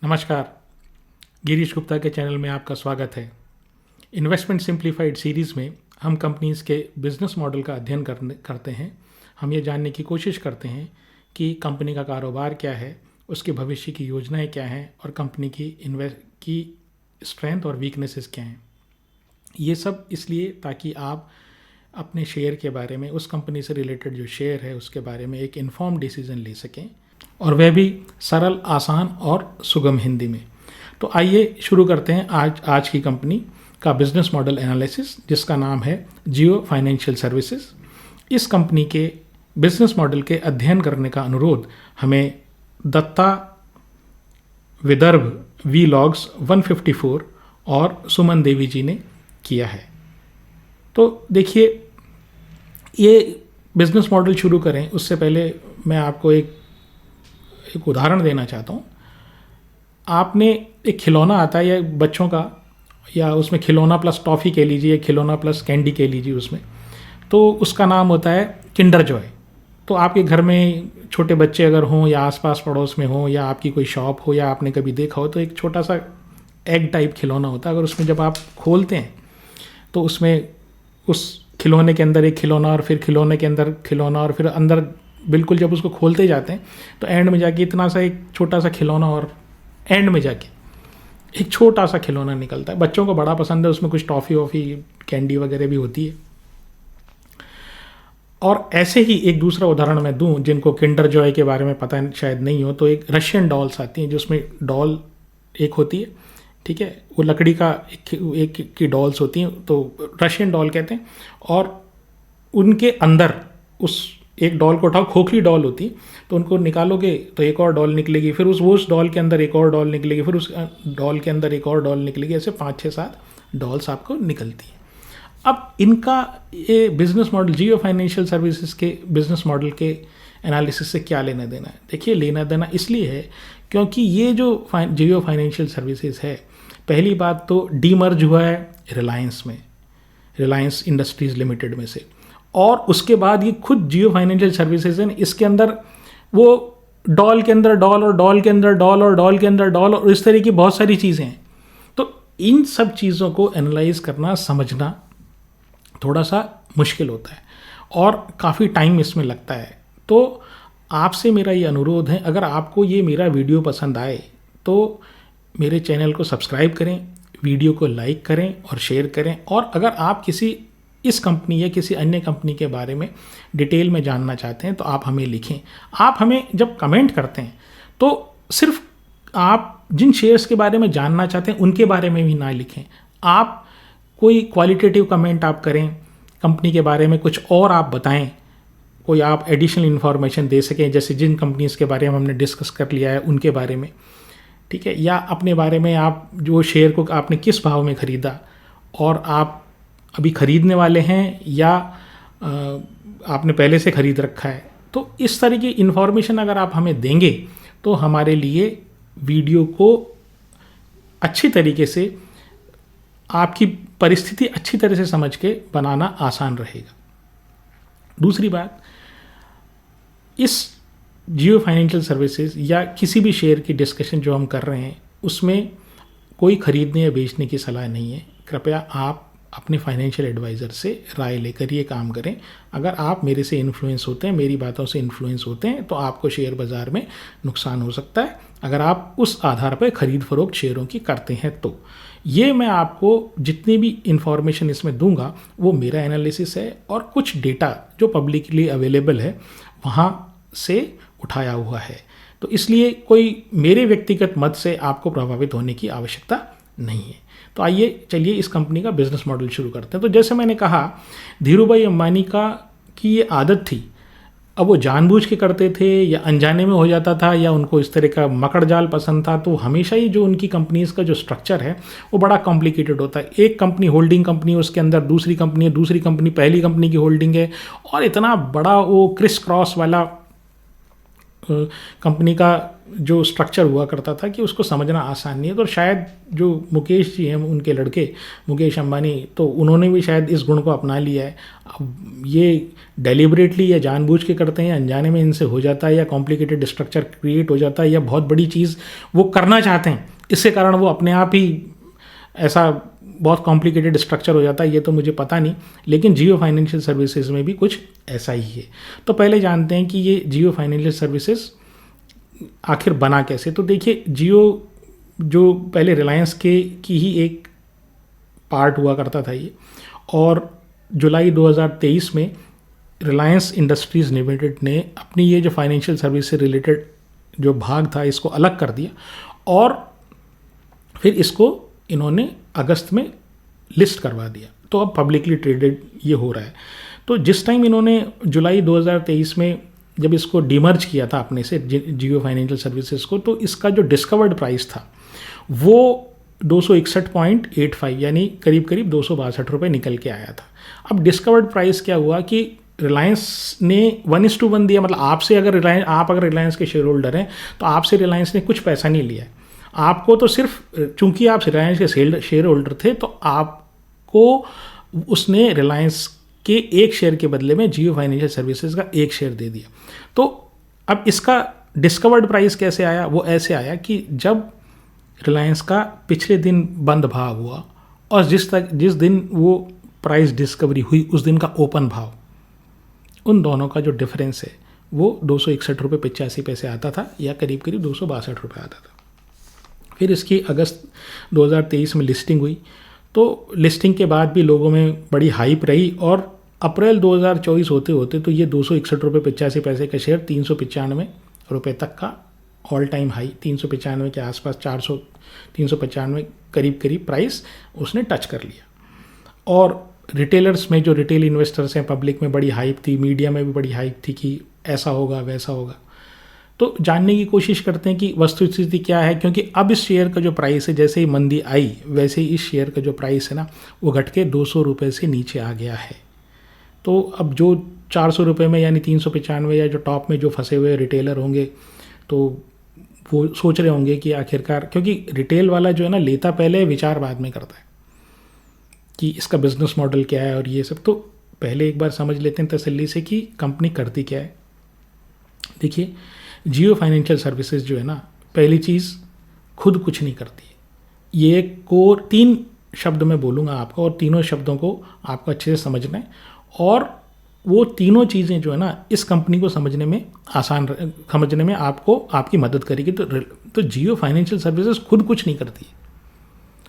नमस्कार, गिरीश गुप्ता के चैनल में आपका स्वागत है। इन्वेस्टमेंट सिंप्लीफाइड सीरीज़ में हम कंपनीज़ के बिजनेस मॉडल का अध्ययन करते हैं। हम ये जानने की कोशिश करते हैं कि कंपनी का कारोबार क्या है, उसके भविष्य की योजनाएं क्या हैं और कंपनी की स्ट्रेंथ और वीकनेसेस क्या हैं। ये सब इसलिए ताकि आप अपने शेयर के बारे में, उस कंपनी से रिलेटेड जो शेयर है उसके बारे में एक इन्फॉर्म्ड डिसीजन ले सकें, और वह भी सरल, आसान और सुगम हिंदी में। तो आइए शुरू करते हैं आज की कंपनी का बिजनेस मॉडल एनालिसिस, जिसका नाम है जियो फाइनेंशियल सर्विसेज। इस कंपनी के बिजनेस मॉडल के अध्ययन करने का अनुरोध हमें दत्ता विदर्भ वीलॉग्स 154 और सुमन देवी जी ने किया है। तो देखिए, ये बिजनेस मॉडल शुरू करें उससे पहले मैं आपको एक उदाहरण देना चाहता हूँ। आपने एक खिलौना आता है या बच्चों का, या उसमें खिलौना प्लस टॉफ़ी कह लीजिए, खिलौना प्लस कैंडी कह लीजिए उसमें, तो उसका नाम होता है किंडर जॉय। तो आपके घर में छोटे बच्चे अगर हों या आसपास पड़ोस में हों या आपकी कोई शॉप हो या आपने कभी देखा हो, तो एक छोटा सा एग टाइप खिलौना होता है। अगर उसमें जब आप खोलते हैं तो उसमें उस खिलौने के अंदर एक खिलौना और फिर खिलौने के अंदर खिलौना और फिर अंदर बिल्कुल जब उसको खोलते जाते हैं तो एंड में जाके इतना सा एक छोटा सा खिलौना और एंड में जाके एक छोटा सा खिलौना निकलता है। बच्चों को बड़ा पसंद है, उसमें कुछ टॉफ़ी वॉफ़ी कैंडी वगैरह भी होती है। और ऐसे ही एक दूसरा उदाहरण मैं दूं, जिनको किंडर जॉय के बारे में पता शायद नहीं हो, तो एक रशियन डॉल्स आती हैं जिसमें डॉल एक होती है, ठीक है, वो लकड़ी का एक की डॉल्स होती हैं, तो रशियन डॉल कहते हैं। और उनके अंदर उस एक डॉल को उठाओ, खोखली डॉल होती है, तो उनको निकालोगे तो एक और डॉल निकलेगी, फिर उस डॉल के अंदर एक और डॉल निकलेगी, फिर उस डॉल के अंदर एक और डॉल निकलेगी, ऐसे 5, 6, 7 डॉल्स आपको निकलती हैं। अब इनका ये बिजनेस मॉडल, जियो फाइनेंशियल सर्विसेज के बिजनेस मॉडल के एनालिसिस से क्या लेना देना है? देखिए, लेना देना इसलिए है क्योंकि ये जो जियो फाइनेंशियल सर्विसेज है, पहली बात तो डीमर्ज हुआ है रिलायंस में, रिलायंस इंडस्ट्रीज़ लिमिटेड में से, और उसके बाद ये खुद जियो फाइनेंशियल सर्विसेज है। इसके अंदर वो डॉल के अंदर डॉल और डॉल के अंदर डॉल और डॉल के अंदर डॉल और इस तरह की बहुत सारी चीज़ें हैं। तो इन सब चीज़ों को एनालाइज करना, समझना थोड़ा सा मुश्किल होता है और काफ़ी टाइम इसमें लगता है। तो आपसे मेरा ये अनुरोध है, अगर आपको ये मेरा वीडियो पसंद आए तो मेरे चैनल को सब्सक्राइब करें, वीडियो को लाइक करें और शेयर करें। और अगर आप किसी इस कंपनी या किसी अन्य कंपनी के बारे में डिटेल में जानना चाहते हैं तो आप हमें लिखें। आप हमें जब कमेंट करते हैं तो सिर्फ आप जिन शेयर्स के बारे में जानना चाहते हैं उनके बारे में भी ना लिखें। आप कोई क्वालिटेटिव कमेंट आप करें, कंपनी के बारे में कुछ और आप बताएं, कोई आप एडिशनल इन्फॉर्मेशन दे सकें, जैसे जिन कंपनीज़ के बारे में हमने डिस्कस कर लिया है उनके बारे में, ठीक है, या अपने बारे में, आप जो शेयर को आपने किस भाव में ख़रीदा और आप अभी ख़रीदने वाले हैं या आपने पहले से ख़रीद रखा है। तो इस तरह की इन्फॉर्मेशन अगर आप हमें देंगे तो हमारे लिए वीडियो को अच्छी तरीके से, आपकी परिस्थिति अच्छी तरह से समझ के बनाना आसान रहेगा। दूसरी बात, इस जियो फाइनेंशियल सर्विसेज या किसी भी शेयर की डिस्कशन जो हम कर रहे हैं उसमें कोई ख़रीदने या बेचने की सलाह नहीं है। कृपया आप अपने फाइनेंशियल एडवाइज़र से राय लेकर ये काम करें। अगर आप मेरे से इन्फ्लुएंस होते हैं, मेरी बातों से इन्फ्लुएंस होते हैं, तो आपको शेयर बाज़ार में नुकसान हो सकता है अगर आप उस आधार पर ख़रीद फरोख्त शेयरों की करते हैं। तो ये मैं आपको जितनी भी इन्फॉर्मेशन इसमें दूंगा वो मेरा एनालिसिस है और कुछ डेटा जो पब्लिकली अवेलेबल है वहाँ से उठाया हुआ है। तो इसलिए कोई मेरे व्यक्तिगत मत से आपको प्रभावित होने की आवश्यकता नहीं है। तो आइए चलिए इस कंपनी का बिजनेस मॉडल शुरू करते हैं। तो जैसे मैंने कहा, धीरूभाई अंबानी की ये आदत थी, अब वो जानबूझ के करते थे या अनजाने में हो जाता था या उनको इस तरह का मकड़ जाल पसंद था, तो हमेशा ही जो उनकी कंपनीज़ का जो स्ट्रक्चर है वो बड़ा कॉम्प्लिकेटेड होता है। एक कंपनी होल्डिंग कंपनी, उसके अंदर दूसरी कंपनी है, दूसरी कंपनी पहली कंपनी की होल्डिंग है, और इतना बड़ा वो क्रिस क्रॉस वाला कंपनी का जो स्ट्रक्चर हुआ करता था कि उसको समझना आसान नहीं है। तो शायद जो मुकेश जी हैं, उनके लड़के मुकेश अंबानी, तो उन्होंने भी शायद इस गुण को अपना लिया है। अब ये डेलिबरेटली या जानबूझ के करते हैं या अनजाने में इनसे हो जाता है, या कॉम्प्लिकेटेड स्ट्रक्चर क्रिएट हो जाता है, या बहुत बड़ी चीज़ वो करना चाहते हैं, इसके कारण वो अपने आप ही ऐसा बहुत कॉम्प्लिकेटेड स्ट्रक्चर हो जाता है, ये तो मुझे पता नहीं, लेकिन जियो फाइनेंशियल सर्विसेज में भी कुछ ऐसा ही है। तो पहले जानते हैं कि ये जियो फाइनेंशियल सर्विसेज आखिर बना कैसे। तो देखिए, जियो जो पहले रिलायंस के की ही एक पार्ट हुआ करता था ये, और जुलाई 2023 में रिलायंस इंडस्ट्रीज़ लिमिटेड ने अपनी ये जो फाइनेंशियल सर्विस से रिलेटेड जो भाग था इसको अलग कर दिया, और फिर इसको इन्होंने अगस्त में लिस्ट करवा दिया। तो अब पब्लिकली ट्रेडेड ये हो रहा है। तो जिस टाइम इन्होंने जुलाई 2023 में जब इसको डिमर्ज किया था अपने से जियो फाइनेंशियल सर्विसेज को, तो इसका जो डिस्कवर्ड प्राइस था वो 261.85 यानी करीब करीब 262 रुपये निकल के आया था। अब डिस्कवर्ड प्राइस क्या हुआ कि रिलायंस ने 1:1 दिया, मतलब आपसे अगर आप अगर रिलायंस के शेयर होल्डर हैं तो आपसे रिलायंस ने कुछ पैसा नहीं लिया है, आपको तो सिर्फ चूंकि आप रिलायंस के शेयर होल्डर थे तो आपको उसने रिलायंस के एक शेयर के बदले में जियो फाइनेंशियल सर्विसेज का एक शेयर दे दिया। तो अब इसका डिस्कवर्ड प्राइस कैसे आया? वो ऐसे आया कि जब रिलायंस का पिछले दिन बंद भाव हुआ और जिस दिन वो प्राइस डिस्कवरी हुई उस दिन का ओपन भाव, उन दोनों का जो डिफरेंस है वो 261 रुपये 85 पैसे आता था, या करीब करीब 262 रुपये आता था। फिर इसकी अगस्त 2023 में लिस्टिंग हुई, तो लिस्टिंग के बाद भी लोगों में बड़ी हाइप रही, और अप्रैल 2024 होते होते तो ये 261 रुपये 85 पैसे का शेयर 395 रुपये तक का ऑल टाइम हाई, 395 के आसपास 400 395 करीब करीब प्राइस उसने टच कर लिया। और रिटेलर्स में, जो रिटेल इन्वेस्टर्स हैं, पब्लिक में बड़ी हाइप थी, मीडिया में भी बड़ी हाइप थी कि ऐसा होगा वैसा होगा। तो जानने की कोशिश करते हैं कि वस्तुस्थिति क्या है, क्योंकि अब इस शेयर का जो प्राइस है, जैसे ही मंदी आई वैसे ही इस शेयर का जो प्राइस है ना वो घट के 200 रुपये से नीचे आ गया है। तो अब जो 400 रुपये में यानी 395 या जो टॉप में जो फंसे हुए रिटेलर होंगे तो वो सोच रहे होंगे कि आखिरकार, क्योंकि रिटेल वाला जो है ना लेता पहले विचार बाद में करता है कि इसका बिजनेस मॉडल क्या है और ये सब। तो पहले एक बार समझ लेते हैं तसल्ली से कि कंपनी करती क्या है। देखिए, जियो फाइनेंशियल सर्विसेज जो है ना, पहली चीज़ खुद कुछ नहीं करती है। ये कोर 3 शब्द में बोलूँगा आपको, और तीनों शब्दों को आपको अच्छे से समझना है, और वो तीनों चीज़ें जो है ना इस कंपनी को समझने में आपको आपकी मदद करेगी। तो जियो फाइनेंशियल सर्विसेज खुद कुछ नहीं करती है।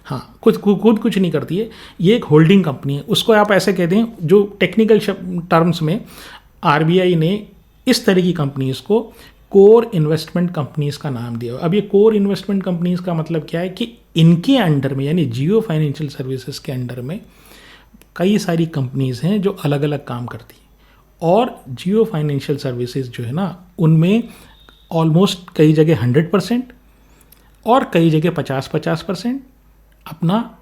हाँ, खुद कुछ नहीं करती है। ये एक होल्डिंग कंपनी है, उसको आप ऐसे कहते हैं, जो टेक्निकल टर्म्स में आरबीआई ने इस तरह की कंपनीज को कोर इन्वेस्टमेंट कंपनीज का नाम दिया। अब ये कोर इन्वेस्टमेंट कंपनीज का मतलब क्या है कि इनके अंडर में, यानी जियो फाइनेंशियल सर्विसेज के अंडर में कई सारी कंपनीज हैं जो अलग अलग काम करती हैं, और जियो फाइनेंशियल सर्विसेज जो है ना उनमें ऑलमोस्ट कई जगह 100% और कई जगह 50% अपना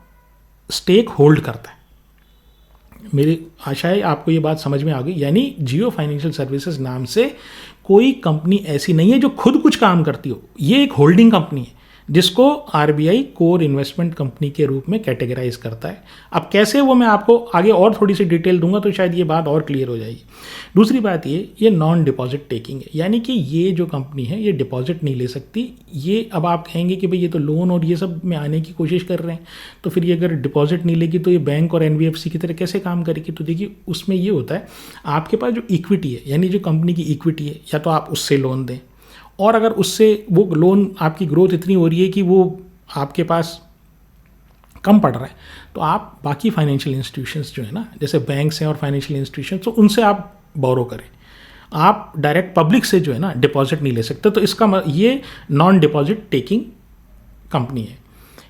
स्टेक होल्ड करता है। मेरी आशा है आपको ये बात समझ में आ गई। यानी जियो फाइनेंशियल सर्विसेज नाम से कोई कंपनी ऐसी नहीं है जो खुद कुछ काम करती हो, ये एक होल्डिंग कंपनी है जिसको आरबीआई कोर इन्वेस्टमेंट कंपनी के रूप में कैटेगराइज करता है। अब कैसे, वो मैं आपको आगे और थोड़ी सी डिटेल दूंगा तो शायद ये बात और क्लियर हो जाएगी। दूसरी बात ये नॉन डिपॉजिट टेकिंग है, यानी कि ये जो कंपनी है ये डिपॉजिट नहीं ले सकती। ये अब आप कहेंगे कि भाई ये तो लोन और ये सब में आने की कोशिश कर रहे हैं, तो फिर ये अगर डिपॉजिट नहीं लेगी तो ये बैंक और एनबीएफसी की तरह कैसे काम करेगी? तो देखिए, उसमें ये होता है, आपके पास जो इक्विटी है, यानी जो कंपनी की इक्विटी है, या तो आप उससे लोन दें, और अगर उससे वो लोन आपकी ग्रोथ इतनी हो रही है कि वो आपके पास कम पड़ रहा है, तो आप बाकी फाइनेंशियल इंस्टीट्यूशंस जो है ना, जैसे बैंक्स हैं और फाइनेंशियल इंस्टीट्यूशंस, तो उनसे आप बोरो करें। आप डायरेक्ट पब्लिक से जो है ना डिपॉजिट नहीं ले सकते। तो इसका ये नॉन डिपॉजिट टेकिंग कंपनी है,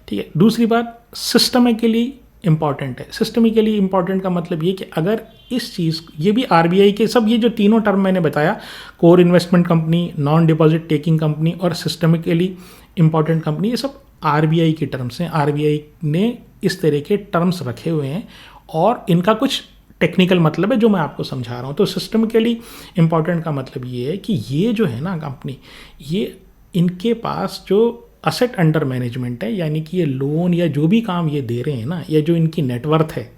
ठीक है। दूसरी बात, सिस्टमिकली इंपॉर्टेंट है। सिस्टमिकली इंपॉर्टेंट का मतलब ये कि अगर इस चीज़, ये भी आरबीआई के सब ये जो तीनों टर्म मैंने बताया, core investment company, non deposit taking company और सिस्टमिकली इंपॉर्टेंट कंपनी, ये सब आरबीआई के टर्म्स हैं। आरबीआई ने इस तरह के टर्म्स रखे हुए हैं और इनका कुछ टेक्निकल मतलब है जो मैं आपको समझा रहा हूँ। तो सिस्टमिकली इंपॉर्टेंट का मतलब ये है कि ये जो है ना कंपनी, ये इनके पास जो असेट अंडर मैनेजमेंट है, यानी कि ये लोन या जो भी काम ये दे रहे हैं ना, या जो इनकी नेटवर्थ है,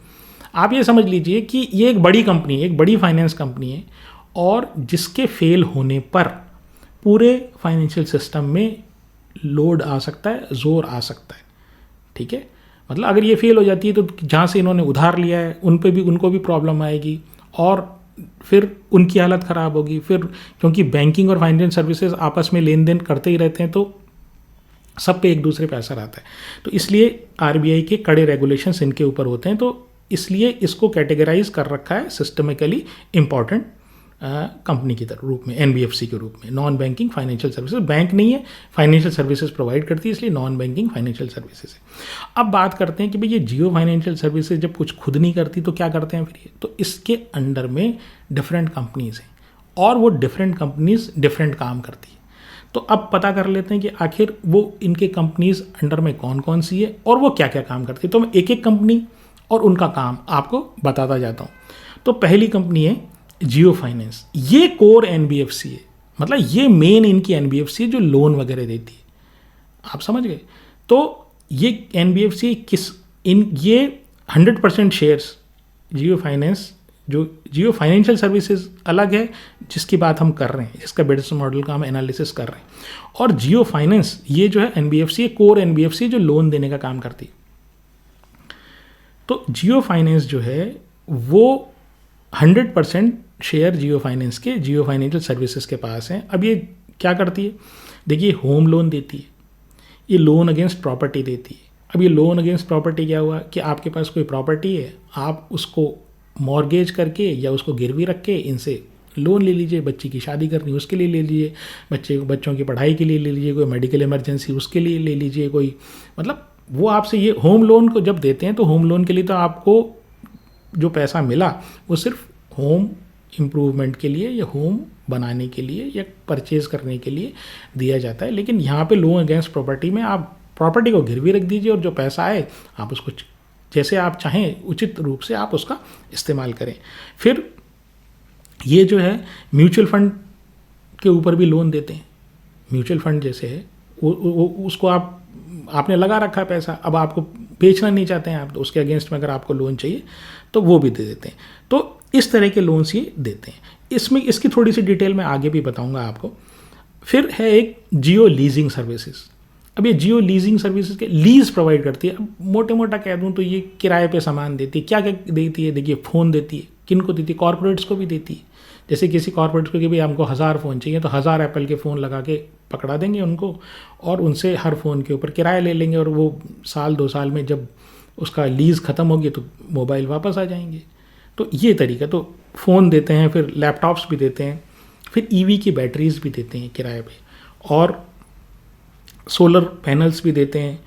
आप ये समझ लीजिए कि ये एक बड़ी कंपनी है, एक बड़ी फाइनेंस कंपनी है, और जिसके फेल होने पर पूरे फाइनेंशियल सिस्टम में लोड आ सकता है, जोर आ सकता है। ठीक है, मतलब अगर ये फेल हो जाती है तो जहाँ से इन्होंने उधार लिया है उनको भी प्रॉब्लम आएगी, और फिर उनकी हालत ख़राब होगी। फिर क्योंकि बैंकिंग और फाइनेंशियल सर्विसेज आपस में लेन देन करते ही रहते हैं, तो सब पे एक दूसरे पे असर आता है। तो इसलिए आरबीआई के कड़े रेगुलेशंस इनके ऊपर होते हैं, तो इसलिए इसको कैटेगराइज कर रखा है सिस्टमिकली इम्पॉर्टेंट कंपनी के रूप में, एनबीएफसी के रूप में, non banking financial services. Bank नहीं है, फाइनेंशियल सर्विसेज प्रोवाइड करती है, इसलिए नॉन बैंकिंग फाइनेंशियल सर्विसेज है। अब बात करते हैं कि भाई ये जियो फाइनेंशियल सर्विसेज जब कुछ खुद नहीं करती तो क्या करते हैं फिर ये, तो इसके अंडर में डिफरेंट कंपनीज हैं, और वो डिफरेंट कंपनीज डिफरेंट काम करती है। तो अब पता कर लेते हैं कि आखिर वो इनके कंपनीज अंडर में कौन कौन सी है और वो क्या क्या काम करती है। तो मैं एक एक कंपनी और उनका काम आपको बताता जाता हूँ। तो पहली कंपनी है जियो फाइनेंस। ये कोर एनबीएफसी है, मतलब ये मेन इनकी एनबीएफसी है जो लोन वगैरह देती है। आप समझ गए? तो ये एनबीएफसी ये 100% शेयर्स जियो फाइनेंस, जो जियो फाइनेंशियल सर्विसेज अलग है जिसकी बात हम कर रहे हैं, जिसका बिजनेस मॉडल का हम एनालिसिस कर रहे हैं, और जियो फाइनेंस ये जो है एनबीएफसी, कोर एनबीएफसी जो लोन देने का काम करती है। तो जियो फाइनेंस जो है वो 100% शेयर जियो फाइनेंस के, जियो फाइनेंशियल सर्विसेज के पास हैं। अब ये क्या करती है? देखिए, होम लोन देती है, ये लोन अगेंस्ट प्रॉपर्टी देती है। अब ये लोन अगेंस्ट प्रॉपर्टी क्या हुआ कि आपके पास कोई प्रॉपर्टी है, आप उसको मॉर्गेज करके या उसको गिरवी रख के इनसे लोन ले लीजिए, बच्ची की शादी करनी उसके लिए ले लीजिए, बच्चों की पढ़ाई के लिए ले लीजिए, कोई मेडिकल इमरजेंसी उसके लिए ले लीजिए, कोई मतलब वो आपसे ये होम लोन को जब देते हैं तो होम लोन के लिए तो आपको जो पैसा मिला वो सिर्फ होम इम्प्रूवमेंट के लिए या होम बनाने के लिए या परचेज़ करने के लिए दिया जाता है। लेकिन यहाँ पे लोन अगेंस्ट प्रॉपर्टी में आप प्रॉपर्टी को गिरवी रख दीजिए और जो पैसा आए आप उसको जैसे आप चाहें उचित रूप से आप उसका इस्तेमाल करें। फिर ये जो है म्यूचुअल फंड के ऊपर भी लोन देते हैं। म्यूचुअल फंड जैसे है वो उसको आपने लगा रखा है पैसा, अब आपको बेचना नहीं चाहते हैं आप, तो उसके अगेंस्ट में अगर आपको लोन चाहिए तो वो भी दे देते हैं। तो इस तरह के लोन्स ये देते हैं। इसमें इसकी थोड़ी सी डिटेल मैं आगे भी बताऊंगा आपको। फिर है एक जियो लीजिंग सर्विसेज। अब ये जियो लीजिंग सर्विसेज के लीज प्रोवाइड करती है। अब मोटे मोटा कह दूं तो ये किराए पे सामान देती है। क्या क्या देती है? देखिए, फ़ोन देती है। किन को देती है? कॉर्पोरेट्स को भी देती है। जैसे किसी कॉर्पोरेट्स को कि भाई हमको 1000 फ़ोन चाहिए तो 1000 एप्पल के फ़ोन लगा के पकड़ा देंगे उनको, और उनसे हर फ़ोन के ऊपर किराया ले लेंगे, और वो साल 2 साल में जब उसका लीज़ ख़त्म होगी तो मोबाइल वापस आ जाएंगे। तो ये तरीका, तो फ़ोन देते हैं, फिर लैपटॉप्स भी देते हैं, फिर ईवी की बैटरीज भी देते हैं किराए पे, और सोलर पैनल्स भी देते हैं,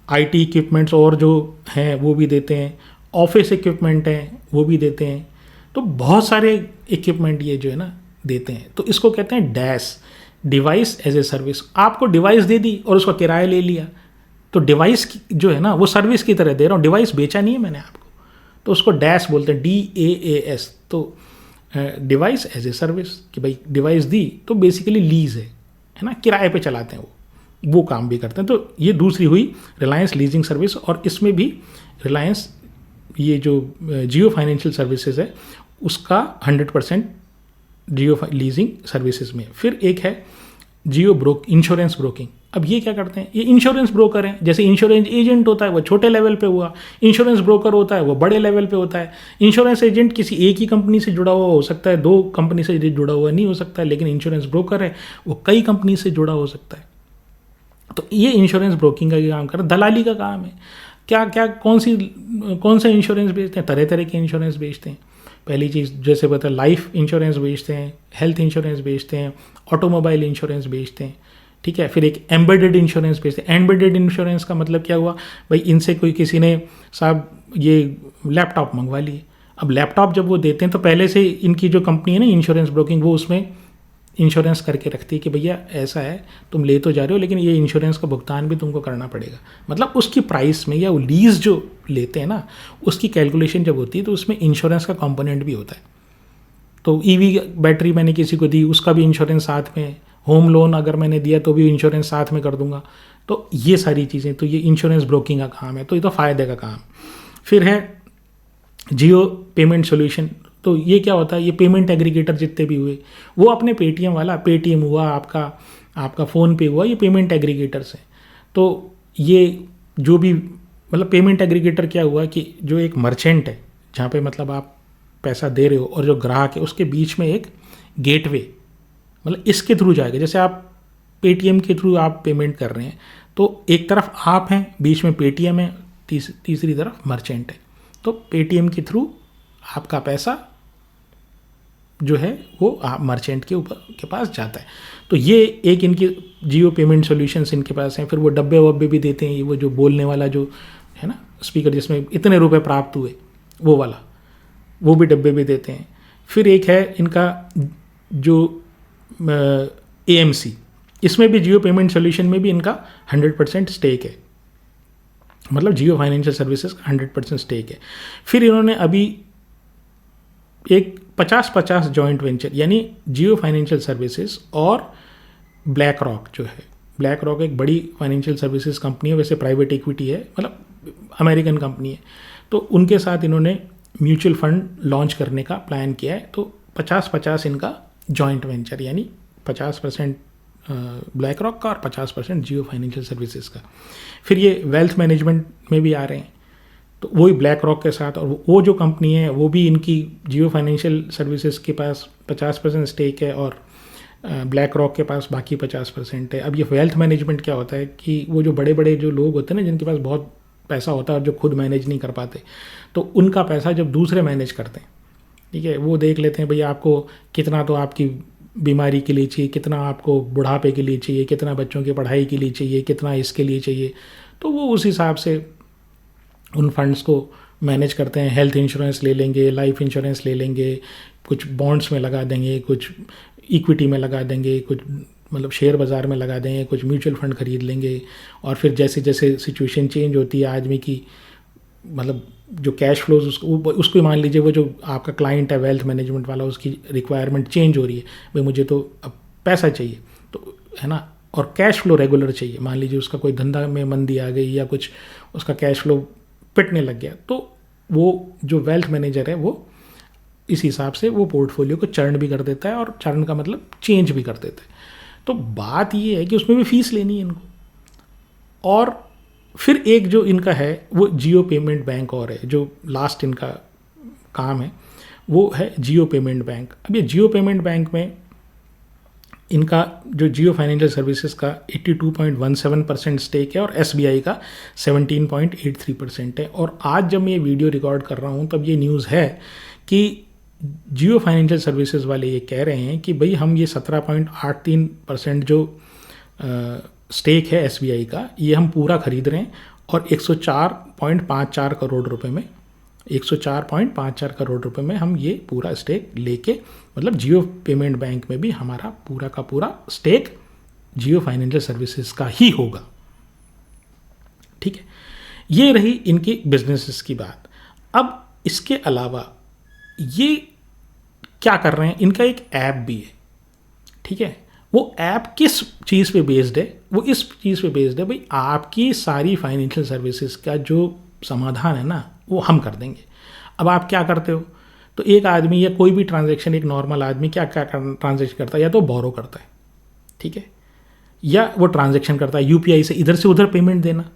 आईटी इक्विपमेंट्स और जो हैं वो भी देते हैं, ऑफिस इक्विपमेंट हैं वो भी देते हैं। तो बहुत सारे इक्विपमेंट ये जो है ना देते हैं। तो इसको कहते हैं dash, device as a service. आपको डिवाइस दे दी और उसका किराया ले लिया, तो डिवाइस जो है ना वो सर्विस की तरह दे रहा हूँ, डिवाइस बेचा नहीं है मैंने आपको, तो उसको डैश बोलते हैं, DAAS। तो डिवाइस एज ए सर्विस, कि भाई डिवाइस दी तो बेसिकली लीज है ना, किराए पे चलाते हैं वो काम भी करते हैं। तो ये दूसरी हुई रिलायंस लीजिंग सर्विस, और इसमें भी रिलायंस ये जो जियो फाइनेंशियल सर्विसेज है उसका 100% जियो लीजिंग सर्विसेज में। फिर एक है जियो इंश्योरेंस ब्रोकिंग। अब ये क्या करते हैं? ये इंश्योरेंस ब्रोकर हैं। जैसे इंश्योरेंस एजेंट होता है वो छोटे लेवल पे हुआ, इंश्योरेंस ब्रोकर होता है वो बड़े लेवल पे होता है। इंश्योरेंस एजेंट किसी एक ही कंपनी से जुड़ा हुआ हो सकता है, 2 कंपनी से जुड़ा हुआ नहीं हो सकता है, लेकिन इंश्योरेंस ब्रोकर है वो कई कंपनी से जुड़ा हो सकता है। तो ये इंश्योरेंस ब्रोकिंग का काम कर, दलाली का काम है। क्या कौन सा इंश्योरेंस बेचते हैं? तरह तरह के इंश्योरेंस बेचते हैं। पहली चीज़ जैसे बता, लाइफ इंश्योरेंस बेचते हैं, हेल्थ इंश्योरेंस बेचते हैं, ऑटोमोबाइल इंश्योरेंस बेचते हैं, ठीक है। फिर एक एम्बेडेड इंश्योरेंस बेचते हैं। एम्बेडेड इंश्योरेंस का मतलब क्या हुआ भाई, इनसे कोई किसी ने साहब ये लैपटॉप मंगवा लिए। अब लैपटॉप जब वो देते हैं तो पहले से इनकी जो कंपनी है ना इंश्योरेंस ब्रोकिंग, वो उसमें इंश्योरेंस करके रखती है कि भैया ऐसा है, तुम ले तो जा रहे हो लेकिन ये इंश्योरेंस का भुगतान भी तुमको करना पड़ेगा। मतलब उसकी प्राइस में या वो लीज जो लेते हैं ना उसकी कैलकुलेशन जब होती है तो उसमें इंश्योरेंस का कंपोनेंट भी होता है। तो ईवी बैटरी मैंने किसी को दी, उसका भी इंश्योरेंस साथ में, होम लोन अगर मैंने दिया तो भी इंश्योरेंस साथ में कर दूंगा। तो ये सारी चीज़ें, तो ये इंश्योरेंस ब्रोकिंग का काम है, तो ये तो फ़ायदे का काम। फिर है जियो पेमेंट सोल्यूशन। तो ये क्या होता है, ये पेमेंट एग्रीगेटर जितने भी हुए वो अपने पेटीएम वाला, पेटीएम हुआ आपका फ़ोन पे हुआ, ये पेमेंट एग्रीगेटर्स हैं। तो ये जो भी मतलब पेमेंट एग्रीगेटर क्या हुआ कि जो एक मर्चेंट है जहाँ पे मतलब आप पैसा दे रहे हो और जो ग्राहक है उसके बीच में एक गेटवे, मतलब इसके थ्रू जाएगा। जैसे आप पेटीएम के थ्रू आप पेमेंट कर रहे हैं तो एक तरफ आप हैं, बीच में पेटीएम है, तीसरी तरफ मर्चेंट है। तो पेटीएम के थ्रू आपका पैसा जो है वो आप मर्चेंट के पास जाता है। तो ये एक इनकी जियो पेमेंट सॉल्यूशंस इनके पास हैं। फिर वो डब्बे वब्बे भी देते हैं, वो जो बोलने वाला जो है ना स्पीकर जिसमें इतने रुपए प्राप्त हुए वो वाला, वो भी डब्बे भी देते हैं। फिर एक है इनका जो AMC, इसमें भी जियो पेमेंट सॉल्यूशन में भी इनका 100% स्टेक है, मतलब जियो फाइनेंशियल सर्विसेज का 100% स्टेक है। फिर इन्होंने अभी एक 50-50 जॉइंट वेंचर, यानी जियो फाइनेंशियल सर्विसेज और ब्लैक रॉक जो है, ब्लैक रॉक एक बड़ी फाइनेंशियल सर्विसेज कंपनी है, वैसे प्राइवेट इक्विटी है, मतलब अमेरिकन कंपनी है। तो उनके साथ इन्होंने म्यूचुअल फंड लॉन्च करने का प्लान किया है। तो 50-50 इनका जॉइंट वेंचर, यानी 50% ब्लैक रॉक का और 50% जियो फाइनेंशियल सर्विसेज का। फिर ये वेल्थ मैनेजमेंट में भी आ रहे हैं, तो वही ब्लैक रॉक के साथ। और वो जो कंपनी है वो भी इनकी जियो फाइनेंशियल सर्विसेज के पास 50% स्टेक है और ब्लैक रॉक के पास बाकी 50% है। अब ये वेल्थ मैनेजमेंट क्या होता है कि वो जो बड़े बड़े जो लोग होते हैं ना, जिनके पास बहुत पैसा होता है और जो खुद मैनेज नहीं कर पाते, तो उनका पैसा जब दूसरे मैनेज करते हैं, ठीक है, वो देख लेते हैं भैया आपको कितना तो आपकी बीमारी के लिए चाहिए, कितना आपको बुढ़ापे के लिए चाहिए, कितना बच्चों की पढ़ाई के लिए चाहिए, कितना इसके लिए चाहिए। तो वो उस हिसाब से उन फंड्स को मैनेज करते हैं। हेल्थ इंश्योरेंस ले लेंगे, लाइफ इंश्योरेंस ले लेंगे, कुछ बॉन्ड्स में लगा देंगे, कुछ इक्विटी में लगा देंगे, कुछ मतलब शेयर बाज़ार में लगा देंगे, कुछ म्यूचुअल फंड खरीद लेंगे। और फिर जैसे जैसे सिचुएशन चेंज होती है आदमी की, मतलब जो कैश फ्लोज उसको मान लीजिए, वो जो आपका क्लाइंट है वेल्थ मैनेजमेंट वाला, उसकी रिक्वायरमेंट चेंज हो रही है, भाई मुझे तो अब पैसा चाहिए, तो है ना, और कैश फ्लो रेगुलर चाहिए। मान लीजिए उसका कोई धंधा में मंदी आ गई या कुछ उसका कैश फ्लो पिटने लग गया, तो वो जो वेल्थ मैनेजर है वो इस हिसाब से वो पोर्टफोलियो को चर्न भी कर देता है, और चर्न का मतलब चेंज भी कर देता है। तो बात ये है कि उसमें भी फीस लेनी है इनको। और फिर एक जो इनका है वो जियो पेमेंट बैंक और है, जो लास्ट इनका काम है वो है जियो पेमेंट बैंक। अब ये जियो पेमेंट बैंक में इनका जो जियो फाइनेंशियल सर्विसेज का 82.17% स्टेक है और SBI का 17.83% है। और आज जब मैं ये वीडियो रिकॉर्ड कर रहा हूँ तब ये न्यूज़ है कि जियो फाइनेंशियल सर्विसेज वाले ये कह रहे हैं कि भाई हम ये 17.83% जो स्टेक है SBI का, ये हम पूरा खरीद रहे हैं और 104.54 करोड़ रुपए में 104.54 करोड़ रुपए में हम ये पूरा स्टेक लेके, मतलब जियो पेमेंट बैंक में भी हमारा पूरा का पूरा स्टेक जियो फाइनेंशियल सर्विसेज का ही होगा। ठीक है, ये रही इनकी बिजनेसेस की बात। अब इसके अलावा ये क्या कर रहे हैं, इनका एक ऐप भी है। ठीक है, वो ऐप किस चीज़ पे बेस्ड है, वो इस चीज़ पे बेस्ड है भाई आपकी सारी फाइनेंशियल सर्विसेज का जो समाधान है ना वो हम कर देंगे। अब आप क्या करते हो, तो एक आदमी या कोई भी ट्रांजैक्शन, एक नॉर्मल आदमी क्या क्या ट्रांजैक्शन करता है, या तो बोरो करता है, ठीक है, या वो ट्रांजैक्शन करता है UPI से इधर से उधर पेमेंट देना।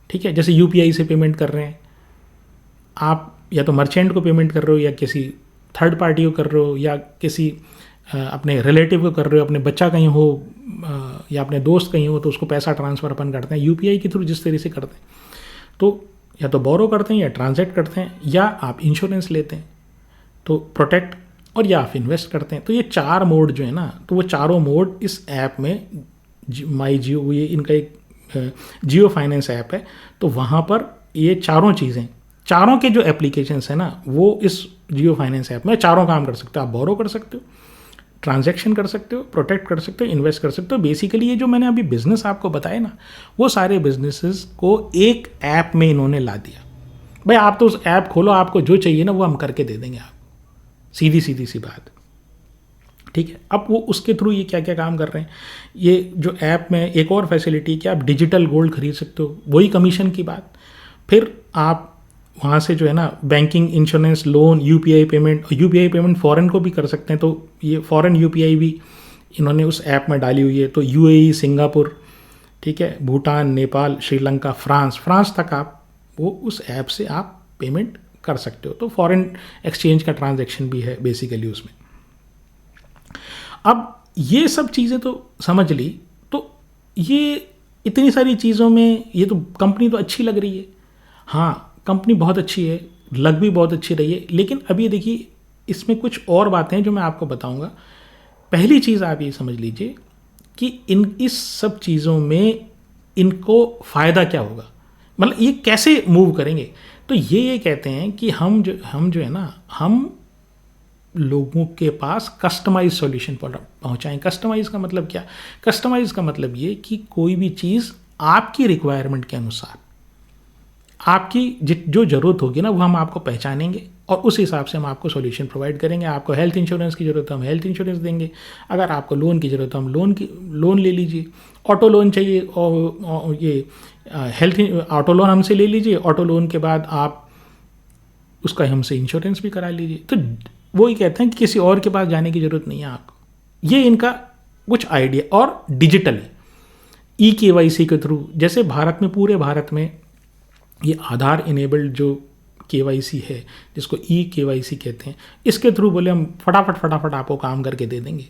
ठीक है, जैसे UPI से पेमेंट कर रहे हैं आप, या तो मर्चेंट को पेमेंट कर रहे हो, या किसी थर्ड पार्टी को कर रहे हो, या किसी अपने रिलेटिव को कर रहे हो, अपने बच्चा कहीं हो या अपने दोस्त कहीं हो, तो उसको पैसा ट्रांसफ़र अपन करते हैं UPI के थ्रू, जिस तरीके से करते हैं। तो या तो बोरो करते हैं, या ट्रांजैक्ट करते हैं, या आप इंश्योरेंस लेते हैं तो प्रोटेक्ट, और या आप इन्वेस्ट करते हैं। तो ये 4 मोड जो है ना, तो वो चारों मोड इस ऐप में माई जियो, ये इनका एक जियो फाइनेंस ऐप है, तो वहाँ पर ये चारों चीज़ें, चारों के जो एप्लीकेशंस है ना वो इस जियो फाइनेंस ऐप में चारों काम कर सकते हो। आप बोरो कर सकते हो, ट्रांजैक्शन कर सकते हो, प्रोटेक्ट कर सकते हो, इन्वेस्ट कर सकते हो। बेसिकली ये जो मैंने अभी बिजनेस आपको बताया ना, वो सारे बिजनेसेस को एक ऐप में इन्होंने ला दिया। भाई आप तो उस ऐप खोलो, आपको जो चाहिए ना वो हम करके दे देंगे आप, सीधी सी बात। ठीक है। अब वो उसके थ्रू ये क्या क्या काम कर रहे हैं, ये जो ऐप में एक और फैसिलिटी कि आप डिजिटल गोल्ड खरीद सकते हो, वही कमीशन की बात। फिर आप वहाँ से जो है ना banking, insurance, loan, UPI payment foreign को भी कर सकते हैं। तो ये फॉरेन यूपीआई भी इन्होंने उस ऐप में डाली हुई है। तो यूएई, सिंगापुर, ठीक है, भूटान, नेपाल, श्रीलंका, फ्रांस तक आप वो उस ऐप से आप पेमेंट कर सकते हो। तो फॉरेन एक्सचेंज का ट्रांजैक्शन भी है बेसिकली उसमें। अब ये सब चीज़ें तो समझ ली, तो ये इतनी सारी चीज़ों में ये तो कंपनी तो अच्छी लग रही है। हाँ, कंपनी बहुत अच्छी है, लग भी बहुत अच्छी रही है, लेकिन अब ये देखिए इसमें कुछ और बातें हैं जो मैं आपको बताऊंगा। पहली चीज़ आप ये समझ लीजिए कि इस सब चीज़ों में इनको फ़ायदा क्या होगा, मतलब ये कैसे मूव करेंगे। तो ये कहते हैं कि हम जो है ना, हम लोगों के पास कस्टमाइज सॉल्यूशन पहुंचाएं। कस्टमाइज का मतलब क्या? कस्टमाइज का मतलब ये कि कोई भी चीज़ आपकी रिक्वायरमेंट के अनुसार, आपकी जो ज़रूरत होगी ना, वो हम आपको पहचानेंगे और उस हिसाब से हम आपको सॉल्यूशन प्रोवाइड करेंगे। आपको हेल्थ इंश्योरेंस की ज़रूरत है, हम हेल्थ इंश्योरेंस देंगे। अगर आपको लोन की ज़रूरत है, हम लोन ले लीजिए। ऑटो लोन चाहिए और ये ऑटो लोन हमसे ले लीजिए। ऑटो लोन के बाद आप उसका हमसे इंश्योरेंस भी करा लीजिए। तो वो ही कहते हैं कि किसी और के पास जाने की ज़रूरत नहीं है आपको। ये इनका कुछ आइडिया। और डिजिटल KYC के थ्रू, जैसे भारत में, पूरे भारत में ये आधार इनेबल्ड जो KYC है, जिसको KYC कहते हैं, इसके थ्रू बोले हम फटाफट आपको काम करके दे देंगे।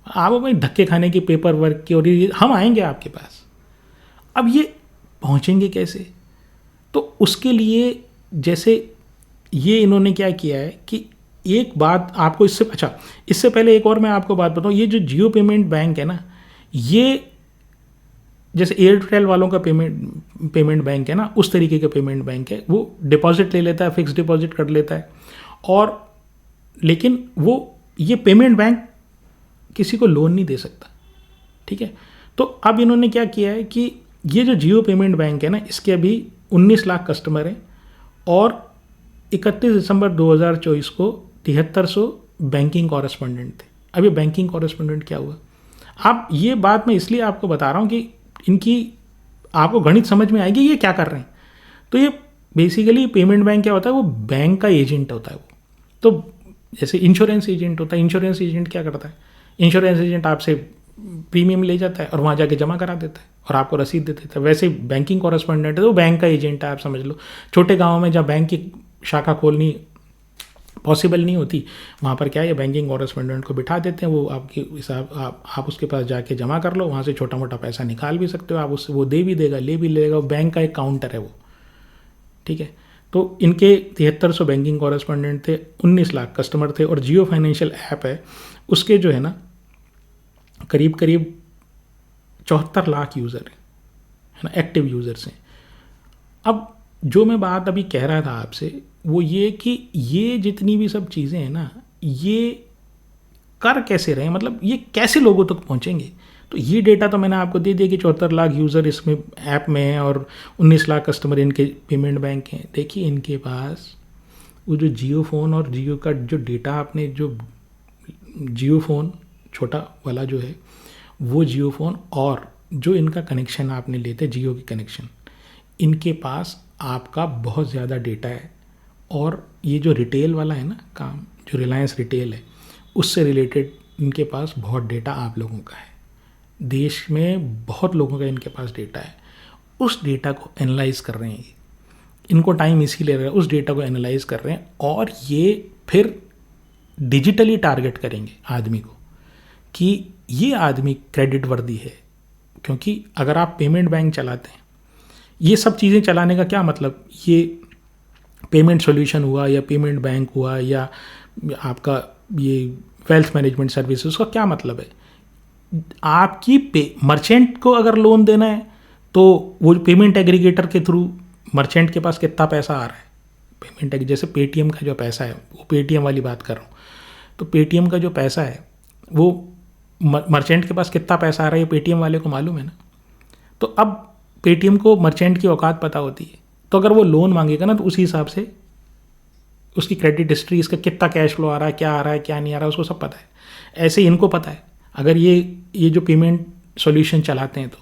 आप भाई धक्के खाने की पेपर वर्क की और हम आएंगे आपके पास। अब ये पहुँचेंगे कैसे? तो उसके लिए जैसे ये इन्होंने क्या किया है कि एक बात आपको इससे पहले एक और मैं आपको बात बताऊँ। ये जो जियो पेमेंट बैंक है ना, ये जैसे एयरटेल वालों का पेमेंट बैंक है ना, उस तरीके का पेमेंट बैंक है। वो डिपॉजिट ले लेता है, फिक्स डिपॉजिट कर लेता है, और लेकिन वो ये पेमेंट बैंक किसी को लोन नहीं दे सकता, ठीक है। तो अब इन्होंने क्या किया है कि ये जो जियो पेमेंट बैंक है ना, इसके अभी 19 लाख कस्टमर हैं और 31 दिसंबर 2024 को 7300 बैंकिंग कॉरेस्पॉन्डेंट थे। अब ये बैंकिंग कॉरेस्पॉन्डेंट क्या हुआ? अब ये बात मैं इसलिए आपको बता रहा हूँ कि इनकी आपको गणित समझ में आएगी ये क्या कर रहे हैं। तो ये बेसिकली पेमेंट बैंक क्या होता है, वो बैंक का एजेंट होता है वो। तो जैसे इंश्योरेंस एजेंट होता है, इंश्योरेंस एजेंट क्या करता है? इंश्योरेंस एजेंट आपसे प्रीमियम ले जाता है और वहाँ जाके जमा करा देता है और आपको रसीद दे देता है। वैसे बैंकिंग कॉरेस्पॉन्डेंट है तो बैंक का एजेंट है, आप समझ लो। छोटे गाँव में जहाँ बैंक की शाखा खोलनी पॉसिबल नहीं होती, वहाँ पर क्या है, बैंकिंग कॉरेस्पॉन्डेंट को बिठा देते हैं। वो आपके हिसाब आप उसके पास जाके जमा कर लो, वहाँ से छोटा मोटा पैसा निकाल भी सकते हो आप उससे, वो दे भी देगा, ले भी लेगा। वो बैंक का एक काउंटर है वो, ठीक है। तो इनके 7300 बैंकिंग कॉरेस्पॉन्डेंट थे, 19 लाख कस्टमर थे। और जियो फाइनेंशियल ऐप है, उसके जो है ना करीब 74 लाख यूज़र है ना, एक्टिव यूज़र्स हैं। अब जो मैं बात अभी कह रहा था आपसे, वो ये कि ये जितनी भी सब चीज़ें हैं ना, ये कर कैसे रहे हैं, मतलब ये कैसे लोगों तक पहुंचेंगे। तो ये डेटा तो मैंने आपको दे दिया कि 74 लाख यूज़र इसमें ऐप में है और 19 लाख कस्टमर इनके पेमेंट बैंक हैं। देखिए इनके पास वो जो जियो फ़ोन और जियो का जो डेटा, आपने जो जियो फ़ोन छोटा वाला जो है, वो जियो फ़ोन और जो इनका कनेक्शन आपने लेते जियो की कनेक्शन, इनके पास आपका बहुत ज़्यादा डेटा है। और ये जो रिटेल वाला है ना काम, जो रिलायंस रिटेल है, उससे रिलेटेड इनके पास बहुत डेटा आप लोगों का है। देश में बहुत लोगों का इनके पास डेटा है। उस डेटा को एनालाइज कर रहे हैं, इनको टाइम इसीलिए लग रहा है, उस डेटा को एनालाइज कर रहे हैं और ये फिर डिजिटली टारगेट करेंगे आदमी को कि ये आदमी क्रेडिट वर्दी है। क्योंकि अगर आप पेमेंट बैंक चलाते हैं, ये सब चीज़ें चलाने का क्या मतलब, ये पेमेंट सॉल्यूशन हुआ या पेमेंट बैंक हुआ या आपका ये वेल्थ मैनेजमेंट सर्विस, उसका क्या मतलब है? आपकी मर्चेंट को अगर लोन देना है तो वो पेमेंट एग्रीगेटर के थ्रू मर्चेंट के पास कितना पैसा आ रहा है, पेमेंट जैसे पेटीएम का जो पैसा है, वो पेटीएम वाली बात कर रहा हूँ, तो पेटीएम का जो पैसा है वो मर्चेंट के पास कितना पैसा आ रहा है, ये पेटीएम वाले को मालूम है ना। तो अब पेटीएम को मर्चेंट की औकात पता होती है, तो अगर वो लोन मांगेगा ना तो उसी हिसाब से उसकी क्रेडिट हिस्ट्री, इसका कितना कैश फ्लो आ रहा है, क्या आ रहा है, क्या नहीं आ रहा है, उसको सब पता है। ऐसे इनको पता है। अगर ये जो पेमेंट सॉल्यूशन चलाते हैं, तो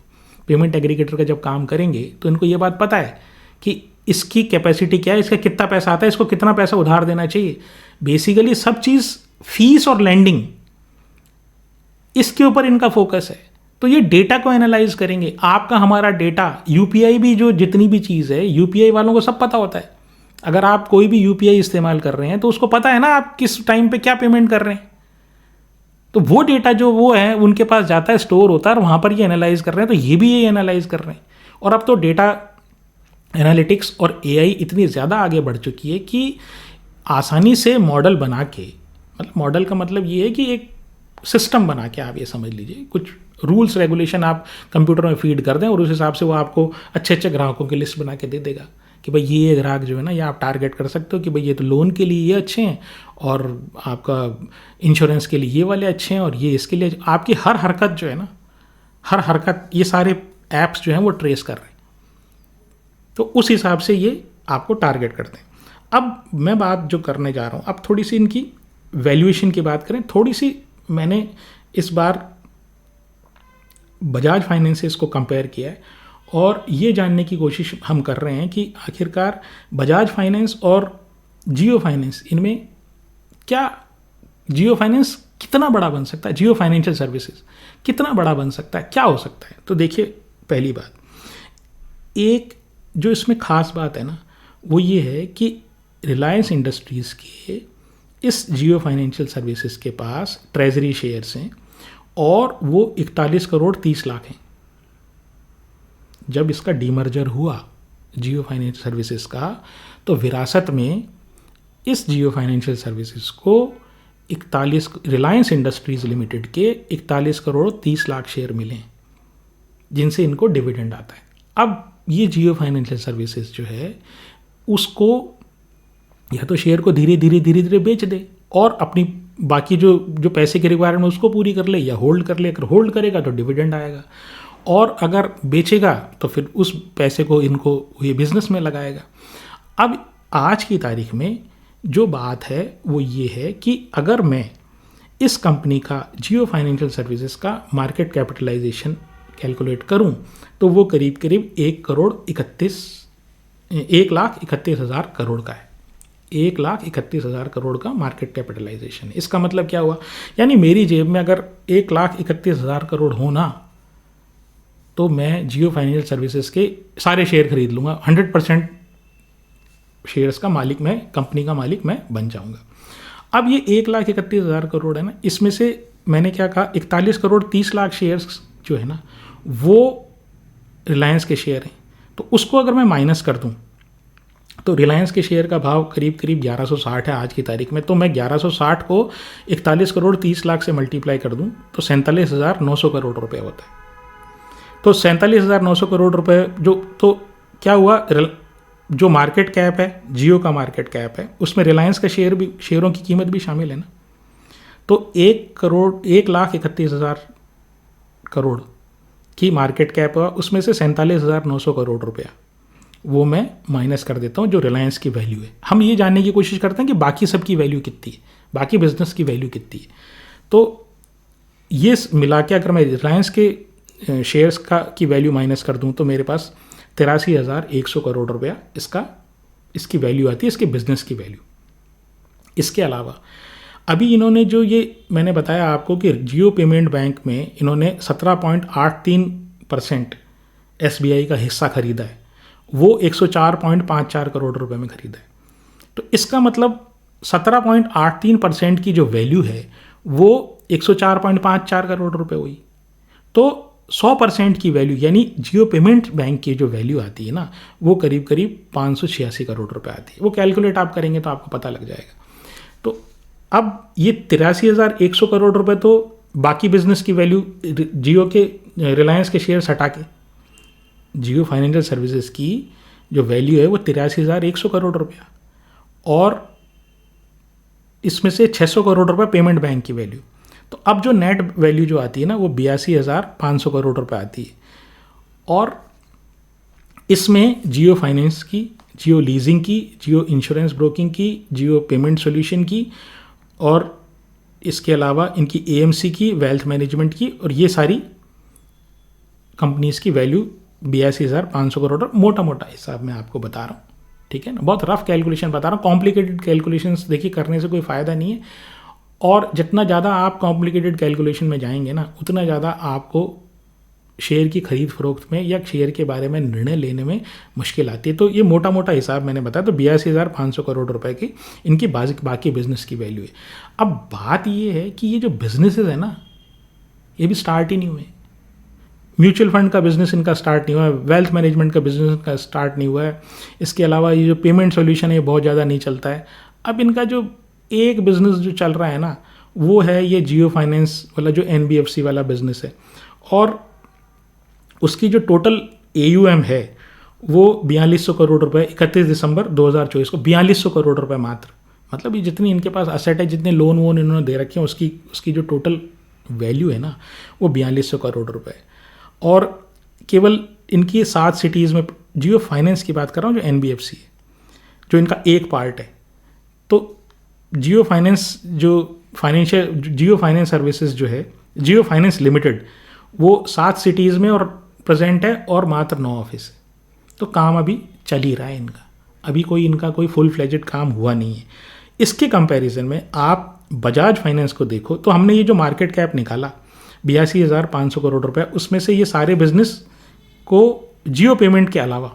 पेमेंट एग्रीगेटर का जब काम करेंगे तो इनको ये बात पता है कि इसकी कैपेसिटी क्या है, इसका कितना पैसा आता है, इसको कितना पैसा उधार देना चाहिए। बेसिकली सब चीज़ फीस और लैंडिंग, इसके ऊपर इनका फोकस है। तो ये डेटा को एनालाइज करेंगे, आपका हमारा डेटा, यूपीआई भी, जो जितनी भी चीज़ है, यूपीआई वालों को सब पता होता है। अगर आप कोई भी यूपीआई इस्तेमाल कर रहे हैं तो उसको पता है ना आप किस टाइम पे क्या पेमेंट कर रहे हैं। तो वो डेटा जो वो है उनके पास जाता है, स्टोर होता है, और वहाँ पर ये एनालाइज कर रहे हैं। तो ये भी ये एनालाइज कर रहे हैं। और अब तो डेटा एनालिटिक्स और एआई इतनी ज़्यादा आगे बढ़ चुकी है कि आसानी से मॉडल बना के, मतलब मॉडल का मतलब ये है कि एक सिस्टम बना के, आप ये समझ लीजिए, कुछ रूल्स रेगुलेशन आप कंप्यूटर में फीड कर दें और उस हिसाब से वो आपको अच्छे अच्छे ग्राहकों की लिस्ट बना के दे देगा कि भाई ये ग्राहक जो है ना, ये आप टारगेट कर सकते हो कि भाई ये तो लोन के लिए ये अच्छे हैं, और आपका इंश्योरेंस के लिए ये वाले अच्छे हैं, और ये इसके लिए आपकी हर हरकत जो है ना, हर हरकत ये सारे ऐप्स जो हैं वो ट्रेस कर रहे हैं। तो उस हिसाब से ये आपको टारगेट करते हैं। अब मैं बात जो करने जा रहा हूँ, अब थोड़ी सी इनकी वैल्यूएशन की बात करें। थोड़ी सी मैंने इस बार बजाज फाइनेंस से इसको कंपेयर किया है, और ये जानने की कोशिश हम कर रहे हैं कि आखिरकार बजाज फाइनेंस और जियो फाइनेंस, इनमें क्या, जियो फाइनेंस कितना बड़ा बन सकता है, जियो फाइनेंशियल सर्विसेज कितना बड़ा बन सकता है, क्या हो सकता है। तो देखिए, पहली बात, एक जो इसमें ख़ास बात है ना, वो ये है कि रिलायंस इंडस्ट्रीज़ के इस जियो फाइनेंशियल सर्विसेज के पास ट्रेजरी शेयर्स हैं, और वो 41 करोड़ 30 लाख हैं। जब इसका डीमर्जर हुआ जियो फाइनेंशियल सर्विसेज का, तो विरासत में इस जियो फाइनेंशियल सर्विसेज को 41, रिलायंस इंडस्ट्रीज लिमिटेड के 41 करोड़ 30 लाख शेयर मिले, जिनसे इनको डिविडेंड आता है। अब ये जियो फाइनेंशियल सर्विसेज जो है, उसको या तो शेयर को धीरे धीरे बेच दे और अपनी बाकी जो पैसे की रिक्वायरमेंट उसको पूरी कर ले, या होल्ड कर ले। अगर होल्ड करेगा तो डिविडेंड आएगा, और अगर बेचेगा तो फिर उस पैसे को इनको ये बिजनेस में लगाएगा। अब आज की तारीख में जो बात है वो ये है कि अगर मैं इस कंपनी का, जियो फाइनेंशियल सर्विसेज का मार्केट कैपिटलाइजेशन कैलकुलेट करूं, तो वो करीब 1,31,000 करोड़ का है। 1,31,000 करोड़ का मार्केट कैपिटलाइजेशन है। इसका मतलब क्या हुआ, यानी मेरी जेब में अगर 1,31,000 करोड़ होना, तो मैं जियो फाइनेंशियल सर्विसेज के सारे शेयर खरीद लूँगा। 100% शेयर्स का मालिक मैं, कंपनी का मालिक मैं बन जाऊँगा। अब ये 1,31,000 करोड़ है ना, इसमें से मैंने क्या कहा, 41 करोड़ 30 लाख शेयर्स जो है ना, वो रिलायंस के शेयर हैं। तो उसको अगर मैं माइनस कर दूँ, तो रिलायंस के शेयर का भाव करीब 1160 है आज की तारीख में। तो मैं 1160 को 41 करोड़ 30 लाख से मल्टीप्लाई कर दूं, तो 47,900 करोड़ रुपए होता है। तो 47,900 करोड़ रुपए जो, तो क्या हुआ, जो मार्केट कैप है, जियो का मार्केट कैप है, उसमें रिलायंस का शेयर भी, शेयरों की कीमत भी शामिल है ना। तो 1,31,000 करोड़ की मार्केट कैप हुआ, उसमें से 47,900 करोड़ रुपया वो मैं माइनस कर देता हूँ, जो रिलायंस की वैल्यू है। हम ये जानने की कोशिश करते हैं कि बाकी सब की वैल्यू कितनी है, बाकी बिजनेस की वैल्यू कितनी है। तो ये मिला के अगर मैं रिलायंस के शेयर्स की वैल्यू माइनस कर दूँ, तो मेरे पास 83,100 करोड़ रुपया इसकी वैल्यू आती है, इसके बिजनेस की वैल्यू। इसके अलावा अभी इन्होंने जो ये मैंने बताया आपको कि जियो पेमेंट बैंक में इन्होंने 17.83% SBI का हिस्सा खरीदा है, वो 104.54 करोड़ रुपए में खरीदा है। तो इसका मतलब 17.83% की जो वैल्यू है वो 104.54 करोड़ रुपए हुई। तो 100% की वैल्यू, यानी जियो पेमेंट बैंक की जो वैल्यू आती है ना, वो करीब 586 करोड़ रुपए आती है। वो कैलकुलेट आप करेंगे तो आपको पता लग जाएगा। तो अब ये 83,100 करोड़ रुपए तो बाकी बिजनेस की वैल्यू, जियो के, रिलायंस के शेयर्स हटा के जियो फाइनेंशियल सर्विसेज की जो वैल्यू है वो 83,100 करोड़ रुपया, और इसमें से 600 करोड़ रुपये पेमेंट बैंक की वैल्यू। तो अब जो नेट वैल्यू जो आती है ना, वो 82,500 करोड़ रुपये आती है। और इसमें जियो फाइनेंस की, जियो लीजिंग की, जियो इंश्योरेंस ब्रोकिंग की, जियो पेमेंट सॉल्यूशन की, और इसके अलावा इनकी एएमसी की, वेल्थ मैनेजमेंट की, और ये सारी कंपनीज की वैल्यू 82,500 करोड़। मोटा मोटा हिसाब मैं आपको बता रहा हूँ, ठीक है ना, बहुत रफ कैलकुलेशन बता रहा हूँ। कॉम्प्लिकेटेड कैलकुलेशंस देखिए करने से कोई फ़ायदा नहीं है, और जितना ज़्यादा आप कॉम्प्लिकेटेड कैलकुलेशन में जाएंगे ना, उतना ज़्यादा आपको शेयर की खरीद फरोख्त में या शेयर के बारे में निर्णय लेने में मुश्किल आती है। तो ये मोटा मोटा हिसाब मैंने बताया, तो 82,500 करोड़ रुपए की इनकी बाकी बिजनेस की वैल्यू है। अब बात ये है कि ये जो बिजनेसेस है ना, ये भी स्टार्ट ही नहीं हुए। म्यूचुअल फंड का बिजनेस इनका स्टार्ट नहीं हुआ है, वेल्थ मैनेजमेंट का बिजनेस इनका स्टार्ट नहीं हुआ है, इसके अलावा ये जो पेमेंट सॉल्यूशन है ये बहुत ज़्यादा नहीं चलता है। अब इनका जो एक बिजनेस जो चल रहा है ना, वो है ये जियो फाइनेंस वाला जो एनबीएफसी वाला बिजनेस है, और उसकी जो टोटल एयूएम है वो 4200 करोड़ रुपए 31 दिसंबर 2024 को 4200 करोड़ रुपए मात्र। मतलब ये जितनी इनके पास असेट है, जितने लोन वोन इन्होंने दे रखे हैं, उसकी जो टोटल वैल्यू है ना वो 4200 करोड़ रुपए। और केवल इनकी 7 सिटीज़ में, जियो फाइनेंस की बात कर रहा हूँ जो एनबीएफसी है, जो इनका एक पार्ट है। तो जियो फाइनेंस जो जियो फाइनेंस सर्विसेज जो है, जियो फाइनेंस लिमिटेड, वो 7 सिटीज़ में और प्रेजेंट है, और मात्र 9 ऑफिस है। तो काम अभी चल ही रहा है इनका, अभी इनका कोई फुल फ्लेजेड काम हुआ नहीं है। इसके कंपैरिजन में आप बजाज फाइनेंस को देखो, तो हमने ये जो मार्केट कैप निकाला 82,500 करोड़ रुपए, उसमें से ये सारे बिजनेस को जियो पेमेंट के अलावा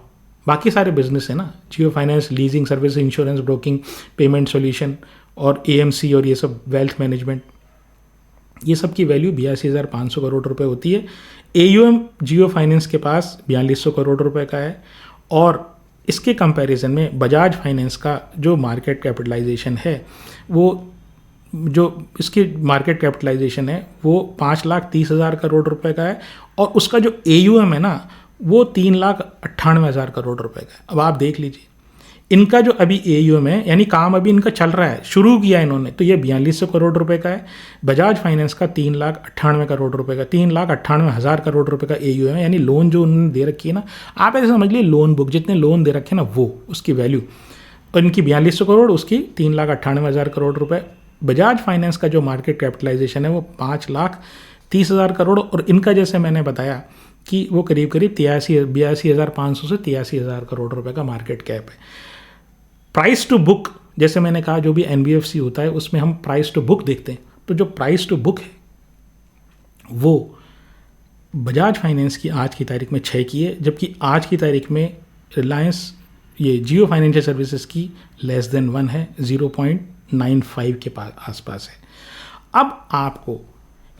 बाकी सारे बिजनेस है ना, Jio finance, leasing service, insurance broking, payment solution, और एएमसी, और ये सब वेल्थ मैनेजमेंट, ये सब की वैल्यू 82,500 करोड़ रुपए होती है। एयूएम जियो फाइनेंस के पास 4200 करोड़ रुपए का है, और इसके कंपैरिजन में बजाज फाइनेंस का जो मार्केट कैपिटलाइजेशन है, वो जो इसकी मार्केट कैपिटलाइजेशन है वो 5,30,000 करोड़ रुपए का है, और उसका जो एयूएम है ना वो 3,98,000 करोड़ रुपए का है। अब आप देख लीजिए इनका जो अभी एयूएम है, यानी काम अभी इनका चल रहा है, शुरू किया इन्होंने, तो ये 4200 करोड़ रुपए का है। बजाज फाइनेंस का 3,98,000 करोड़ रुपए का, 3,98,000 करोड़ रुपए का एयूएम है, यानी लोन जो उन्होंने दे रखी है ना, आप ऐसे समझ लीजिए लोन बुक, जितने लोन दे रखे हैं ना वो उसकी वैल्यू, और इनकी 4200 करोड़, उसकी 3,98,000 करोड़ रुपए। बजाज फाइनेंस का जो मार्केट कैपिटलाइजेशन है वो 5,30,000 करोड़, और इनका जैसे मैंने बताया कि वो करीब 82,500 से 83,000 करोड़ रुपए का मार्केट कैप है। प्राइस टू बुक, जैसे मैंने कहा जो भी एनबीएफसी होता है उसमें हम प्राइस टू बुक देखते हैं, तो जो प्राइस टू बुक है वो बजाज फाइनेंस की आज की तारीख में 6 की है, जबकि आज की तारीख में रिलायंस, ये जियो फाइनेंशियल सर्विसेज की <1 है, 0.95 के आसपास है। अब आपको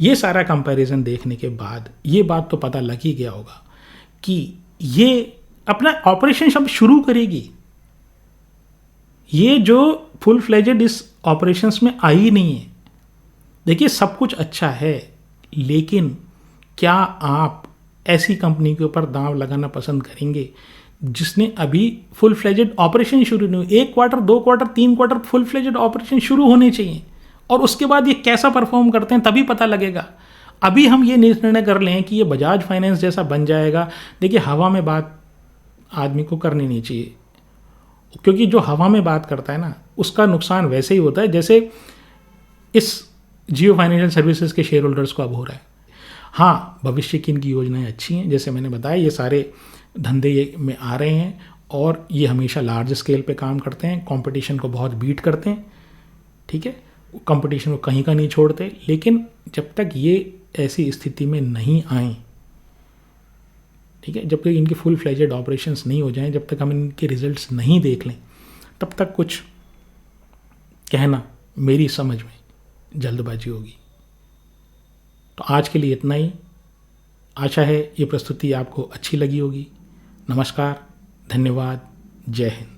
ये सारा कंपैरिजन देखने के बाद ये बात तो पता लग ही गया होगा कि ये अपना ऑपरेशन शब्द शुरू करेगी, ये जो फुल फ्लेजेड इस ऑपरेशंस में आई नहीं है। देखिए सब कुछ अच्छा है, लेकिन क्या आप ऐसी कंपनी के ऊपर दांव लगाना पसंद करेंगे जिसने अभी फुल फ्लेजेड ऑपरेशन शुरू नहीं हुई? 1 quarter, 2 quarter, 3 quarter full fledged operation शुरू होने चाहिए, और उसके बाद ये कैसा परफॉर्म करते हैं तभी पता लगेगा। अभी हम ये निर्णय कर लें कि ये बजाज फाइनेंस जैसा बन जाएगा, देखिए हवा में बात आदमी को करनी नहीं चाहिए, क्योंकि जो हवा में बात करता है ना उसका नुकसान वैसे ही होता है जैसे इस जियो फाइनेंशियल सर्विसेज के शेयर होल्डर्स को अब हो रहा है। हाँ, भविष्य की इनकी योजनाएं अच्छी हैं, जैसे मैंने बताया ये सारे धंधे ये में आ रहे हैं, और ये हमेशा लार्ज स्केल पे काम करते हैं, कंपटीशन को बहुत बीट करते हैं, ठीक है, कंपटीशन को कहीं का नहीं छोड़ते। लेकिन जब तक ये ऐसी स्थिति में नहीं आए, ठीक है, जब तक इनके फुल फ्लेजेड ऑपरेशंस नहीं हो जाएं, जब तक हम इनके रिजल्ट्स नहीं देख लें, तब तक कुछ कहना मेरी समझ में जल्दबाजी होगी। तो आज के लिए इतना ही। आशा है ये प्रस्तुति आपको अच्छी लगी होगी। नमस्कार, धन्यवाद, जय हिंद।